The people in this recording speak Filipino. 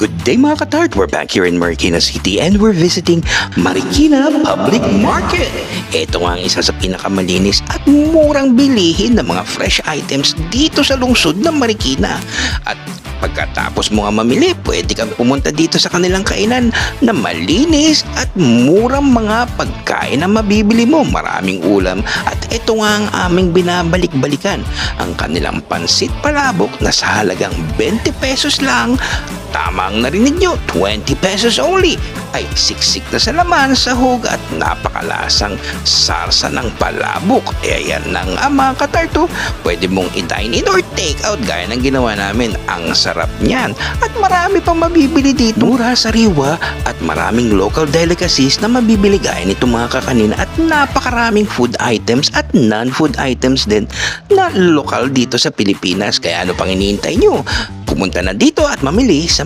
Good day mga katart! We're back here in Marikina City and we're visiting Marikina Public Market. Ito nga ang isa sa pinakamalinis at murang bilihin ng mga fresh items dito sa lungsod ng Marikina. At pagkatapos mo nga mamili, pwede kang pumunta dito sa kanilang kainan na malinis at murang mga pagkain na mabibili mo. Maraming ulam at ito nga ang aming binabalik-balikan. Ang kanilang pansit palabok na sa halagang 20 pesos lang. Tama ang narinig nyo, 20 pesos only. Ay siksik na sa laman, sahog at napakalasang sarsa ng palabok. Kaya yan ng mga katarto, pwede mong i-dine in or take out gaya ng ginawa namin. Ang sarap niyan at marami pang mabibili dito. Mura, sariwa at maraming local delicacies na mabibili gaya nito mga kakanina at napakaraming food items at non-food items din na lokal dito sa Pilipinas. Kaya ano pang iniintay nyo? Pumunta na dito at mamili sa